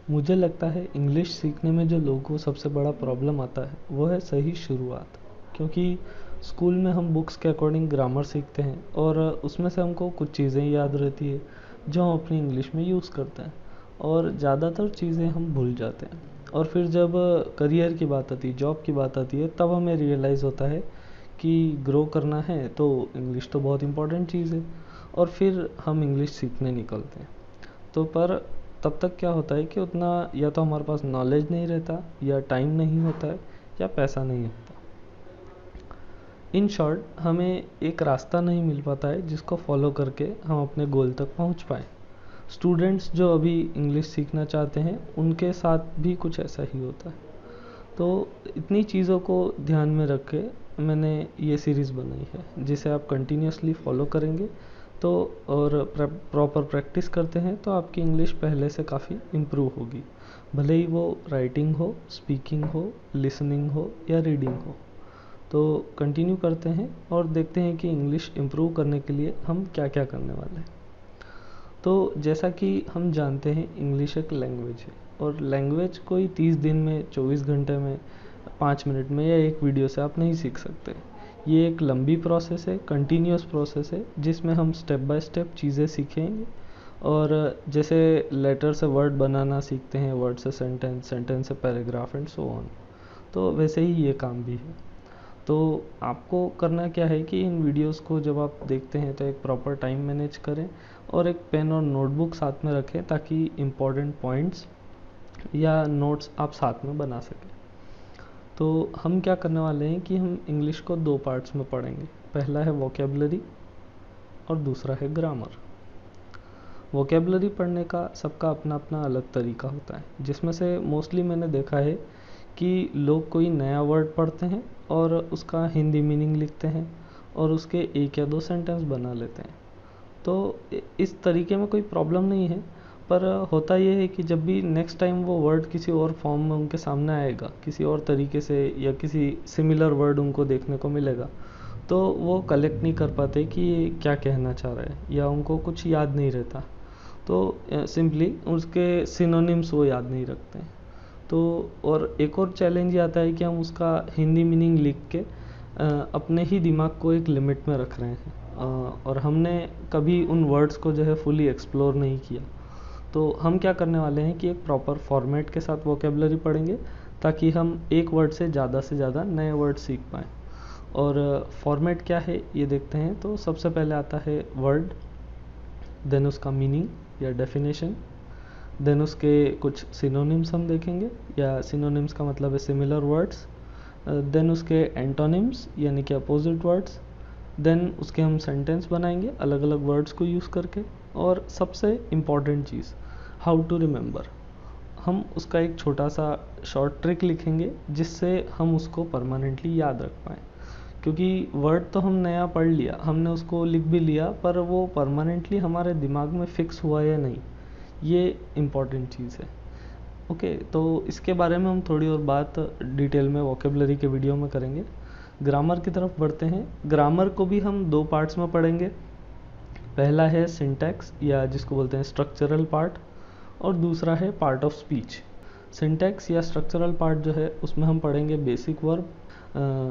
मुझे लगता है इंग्लिश सीखने में जो लोगों को सबसे बड़ा प्रॉब्लम आता है वो है सही शुरुआत। क्योंकि स्कूल में हम बुक्स के अकॉर्डिंग ग्रामर सीखते हैं और उसमें से हमको कुछ चीज़ें याद रहती है जो हम अपनी इंग्लिश में यूज़ करते हैं, और ज़्यादातर चीज़ें हम भूल जाते हैं। और फिर जब करियर की बात आती है, जॉब की बात आती है, तब हमें रियलाइज़ होता है कि ग्रो करना है तो इंग्लिश तो बहुत इम्पोर्टेंट चीज़ है, और फिर हम इंग्लिश सीखने निकलते हैं। तो पर तब तक क्या होता है कि उतना या तो हमारे पास नॉलेज नहीं रहता, या टाइम नहीं होता है, या पैसा नहीं होता। इन शॉर्ट हमें एक रास्ता नहीं मिल पाता है जिसको फॉलो करके हम अपने गोल तक पहुंच पाएँ। स्टूडेंट्स जो अभी इंग्लिश सीखना चाहते हैं उनके साथ भी कुछ ऐसा ही होता है। तो इतनी चीज़ों को ध्यान में रख के मैंने ये सीरीज़ बनाई है, जिसे आप कंटिन्यूसली फॉलो करेंगे तो और प्रॉपर प्रैक्टिस करते हैं तो आपकी इंग्लिश पहले से काफ़ी इम्प्रूव होगी, भले ही वो राइटिंग हो, स्पीकिंग हो, लिसनिंग हो या रीडिंग हो। तो कंटिन्यू करते हैं और देखते हैं कि इंग्लिश इम्प्रूव करने के लिए हम क्या क्या करने वाले हैं। तो जैसा कि हम जानते हैं इंग्लिश एक लैंग्वेज है, और लैंग्वेज कोई 30 दिन में, 24 घंटे में, 5 मिनट में या एक वीडियो से आप नहीं सीख सकते। ये एक लंबी प्रोसेस है, कंटिन्यूस प्रोसेस है, जिसमें हम स्टेप बाय स्टेप चीज़ें सीखेंगे। और जैसे लेटर से वर्ड बनाना सीखते हैं, वर्ड से सेंटेंस, सेंटेंस से पैराग्राफ एंड सो ऑन, तो वैसे ही ये काम भी है। तो आपको करना क्या है कि इन वीडियोस को जब आप देखते हैं तो एक प्रॉपर टाइम मैनेज करें और एक पेन और नोटबुक साथ में रखें, ताकि इम्पोर्टेंट पॉइंट्स या नोट्स आप साथ में बना सकें। तो हम क्या करने वाले हैं कि हम इंग्लिश को 2 पार्ट्स में पढ़ेंगे। पहला है वोकेबलरी और दूसरा है ग्रामर। वोकेबलरी पढ़ने का सबका अपना अपना अलग तरीका होता है, जिसमें से मोस्टली मैंने देखा है कि लोग कोई नया वर्ड पढ़ते हैं और उसका हिंदी मीनिंग लिखते हैं और उसके 1 या 2 सेंटेंस बना लेते हैं। तो इस तरीके में कोई प्रॉब्लम नहीं है, पर होता ये है कि जब भी नेक्स्ट टाइम वो वर्ड किसी और फॉर्म में उनके सामने आएगा, किसी और तरीके से या किसी सिमिलर वर्ड उनको देखने को मिलेगा, तो वो कलेक्ट नहीं कर पाते कि ये क्या कहना चाह रहा है, या उनको कुछ याद नहीं रहता। तो सिंपली उसके सिनोनिम्स वो याद नहीं रखते हैं। तो और एक और चैलेंज ये आता है कि हम उसका हिंदी मीनिंग लिख के अपने ही दिमाग को एक लिमिट में रख रहे हैं, और हमने कभी उन वर्ड्स को जो है फुली एक्सप्लोर नहीं किया। तो हम क्या करने वाले हैं कि एक प्रॉपर फॉर्मेट के साथ वोकेबलरी पढ़ेंगे, ताकि हम एक वर्ड से ज़्यादा नए वर्ड सीख पाएँ। और फॉर्मेट क्या है ये देखते हैं। तो सबसे पहले आता है वर्ड, देन उसका मीनिंग या डेफिनेशन, देन उसके कुछ सिनोनिम्स हम देखेंगे, या सिनोनिम्स का मतलब है सिमिलर वर्ड्स, देन उसके एंटोनिम्स यानी कि अपोजिट वर्ड्स, देन उसके हम सेंटेंस बनाएंगे अलग अलग वर्ड्स को यूज़ करके, और सबसे इम्पॉर्टेंट चीज़ हाउ टू रिमेंबर। हम उसका एक छोटा सा शॉर्ट ट्रिक लिखेंगे जिससे हम उसको परमानेंटली याद रख पाएँ। क्योंकि वर्ड तो हम नया पढ़ लिया, हमने उसको लिख भी लिया, पर वो परमानेंटली हमारे दिमाग में फिक्स हुआ या नहीं, ये इम्पॉर्टेंट चीज़ है। ओके, तो इसके बारे में हम थोड़ी और बात डिटेल में वोकेबलरी के वीडियो में करेंगे। ग्रामर की तरफ बढ़ते हैं। ग्रामर को भी हम 2 पार्ट्स में पढ़ेंगे। पहला है सिंटैक्स, या जिसको बोलते हैं स्ट्रक्चरल पार्ट, और दूसरा है पार्ट ऑफ स्पीच। सिंटैक्स या स्ट्रक्चरल पार्ट जो है उसमें हम पढ़ेंगे basic verb,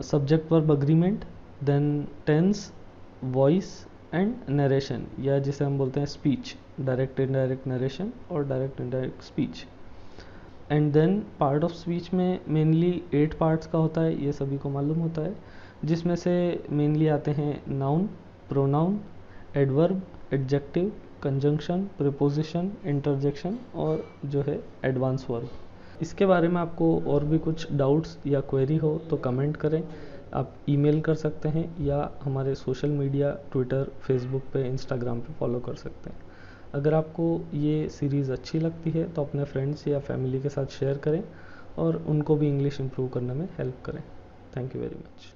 subject verb agreement, then tense, voice and narration, या जिसे हम बोलते हैं स्पीच, डायरेक्ट इनडायरेक्ट नरेशन और direct indirect speech. And then part of speech में मेनली 8 पार्ट्स का होता है, ये सभी को मालूम होता है, जिसमें से मेनली आते हैं noun, pronoun, adverb, adjective, conjunction, preposition, interjection और जो है एडवांस वर्ब। इसके बारे में आपको और भी कुछ डाउट्स या क्वेरी हो तो कमेंट करें। आप ईमेल कर सकते हैं, या हमारे सोशल मीडिया ट्विटर, फेसबुक पे, इंस्टाग्राम पे फॉलो कर सकते हैं। अगर आपको ये सीरीज़ अच्छी लगती है तो अपने फ्रेंड्स या फैमिली के साथ शेयर करें और उनको भी इंग्लिश इम्प्रूव करने में हेल्प करें। Thank you very much.